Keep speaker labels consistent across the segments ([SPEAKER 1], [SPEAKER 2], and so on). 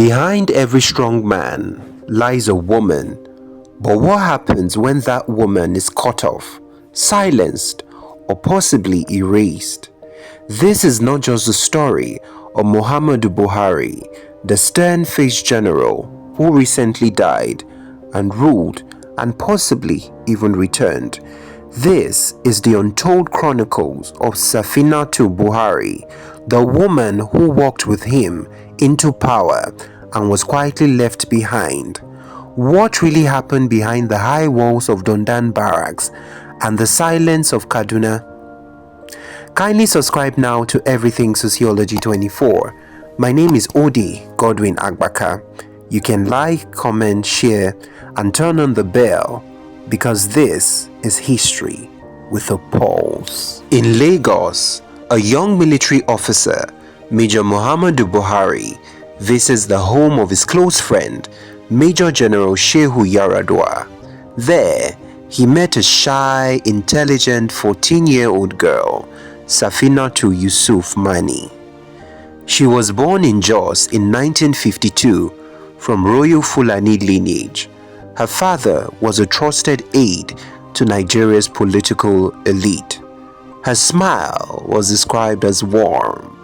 [SPEAKER 1] Behind every strong man lies a woman, but what happens when that woman is cut off, silenced, or possibly erased? This is not just the story of Muhammadu Buhari, the stern-faced general who recently died and ruled and possibly even returned. This is the untold chronicles of Safinatu Buhari, the woman who walked with him into power and was quietly left behind. What really happened behind the high walls of Dondan Barracks and the silence of Kaduna? Kindly subscribe now to Everything Sociology 24. My name is Odi Godwin Agbaka. You can like, comment, share, and turn on the bell because this is history with a pulse. In Lagos, a young military officer, Major Muhammadu Buhari, visits the home of his close friend, Major General Shehu Yaradua. There, he met a shy, intelligent 14-year-old girl, Safinatu Yusuf Mani. She was born in Jos in 1952 from royal Fulani lineage. Her father was a trusted aide to Nigeria's political elite. Her smile was described as warm,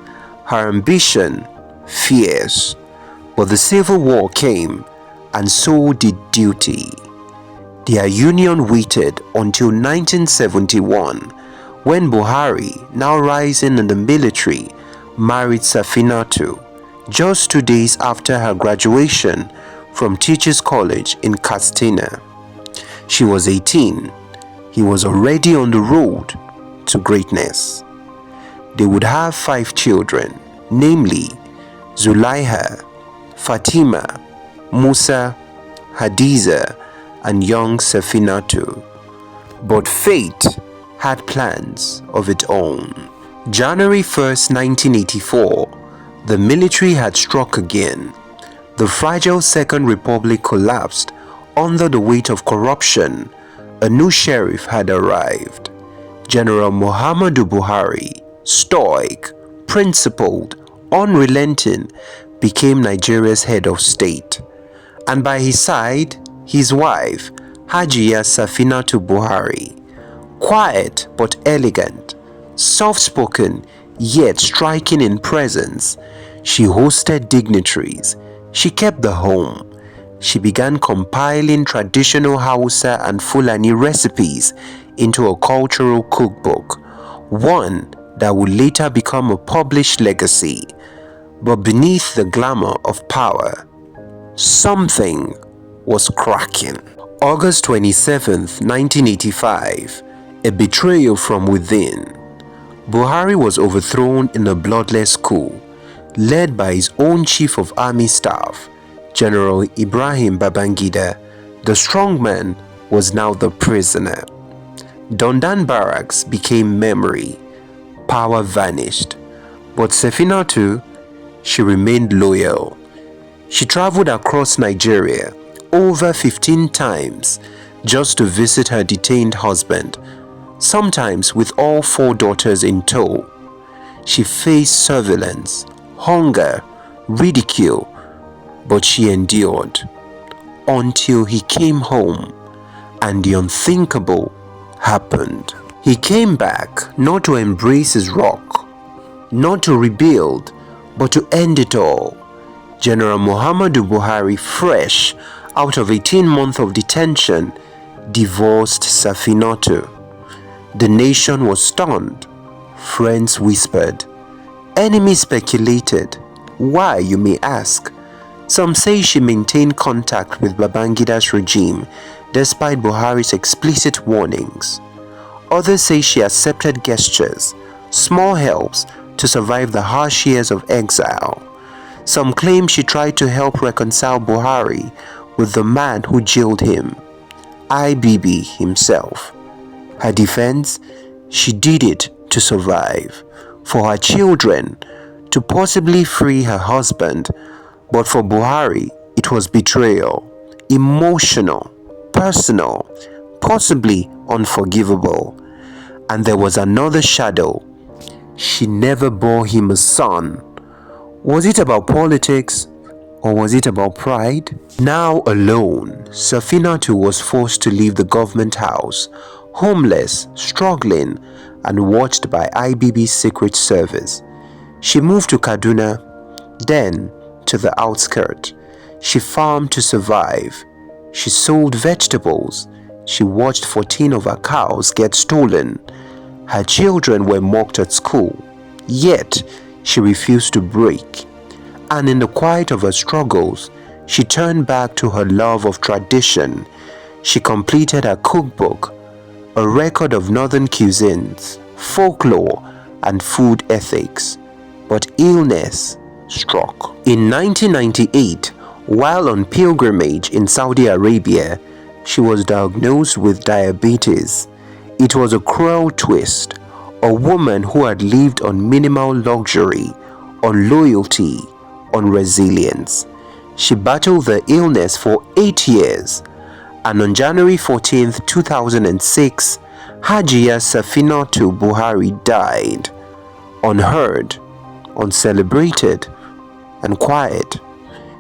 [SPEAKER 1] her ambition fierce. But the Civil War came, and so did duty. Their union waited until 1971, when Buhari, now rising in the military, married Safinatu just 2 days after her graduation from Teachers College in Katsina. She was 18. He was already on the road to greatness. They would have 5 children, namely Zulaiha, Fatima, Musa, Hadiza, and young Safinatu. But fate had plans of its own. January 1st, 1984, the military had struck again. The fragile Second Republic collapsed under the weight of corruption. A new sheriff had arrived. General Muhammadu Buhari, stoic, principled, unrelenting, became Nigeria's head of state. And by his side, his wife, Hajiya Safinatu Buhari. Quiet but elegant, soft-spoken yet striking in presence, she hosted dignitaries. She kept the home. She began compiling traditional Hausa and Fulani recipes into a cultural cookbook, one that would later become a published legacy. But beneath the glamour of power, something was cracking. August 27th, 1985, a betrayal from within. Buhari was overthrown in a bloodless coup, led by his own Chief of Army Staff, General Ibrahim Babangida. The strongman was now the prisoner. Dondan Barracks became memory. Power vanished. But Safinatu, she remained loyal. She traveled across Nigeria over 15 times just to visit her detained husband, sometimes with all 4 daughters in tow. She faced surveillance, hunger, ridicule, but she endured until he came home and the unthinkable happened. He came back not to embrace his rock, not to rebuild, but to end it all. General Muhammadu Buhari, fresh out of 18 months of detention, divorced Safinatu. The nation was stunned. Friends whispered. Enemies speculated. Why, you may ask? Some say she maintained contact with Babangida's regime despite Buhari's explicit warnings. Others say she accepted gestures, small helps to survive the harsh years of exile. Some claim she tried to help reconcile Buhari with the man who jailed him, IBB himself. Her defense, she did it to survive, for her children, to possibly free her husband. But for Buhari, it was betrayal, emotional, personal, possibly unforgivable. And there was another shadow. She never bore him a son. Was it about politics Or was it about pride? Now alone, Safinatu was forced to leave the government house, homeless, struggling, and watched by IBB's Secret Service. She moved to Kaduna, then to the outskirts. She farmed to survive. She sold vegetables. She watched 14 of her cows get stolen. Her children were mocked at school. Yet, she refused to break. And in the quiet of her struggles, she turned back to her love of tradition. She completed her cookbook, a record of northern cuisines, folklore, and food ethics. But illness struck. In 1998, while on pilgrimage in Saudi Arabia, she was diagnosed with diabetes. It was a cruel twist. A woman who had lived on minimal luxury, on loyalty, on resilience. She battled the illness for 8 years, and on January 14, 2006, Hajiya Safinatu Buhari died, unheard, uncelebrated, and quiet.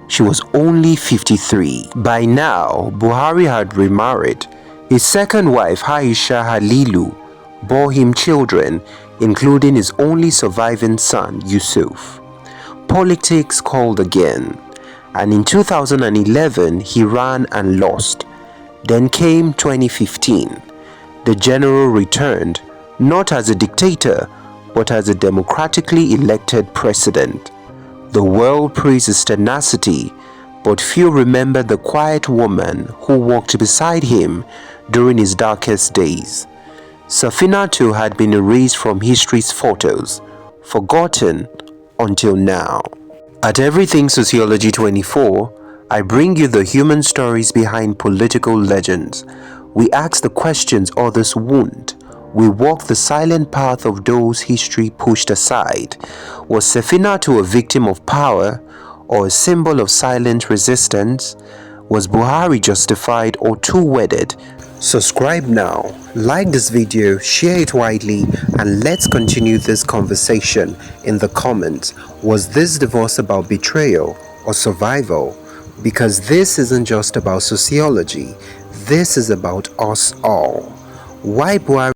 [SPEAKER 1] She was only 53. By now, Buhari had remarried. His second wife, Aisha Halilu, bore him children, including his only surviving son, Yusuf. Politics called again, and in 2011 he ran and lost. Then came 2015. The general returned, not as a dictator, but as a democratically elected president. The world praised his tenacity, but few remember the quiet woman who walked beside him during his darkest days. Safinatu had been erased from history's photos, forgotten until now. At Everything Sociology 24, I bring you the human stories behind political legends. We ask the questions others won't. We walk the silent path of those history pushed aside. Was Safinatu a victim of power or a symbol of silent resistance? Was Buhari justified or too wedded? Subscribe now, like this video, share it widely, and let's continue this conversation in the comments. Was this divorce about betrayal or survival? Because this isn't just about sociology, this is about us all. Why Buhari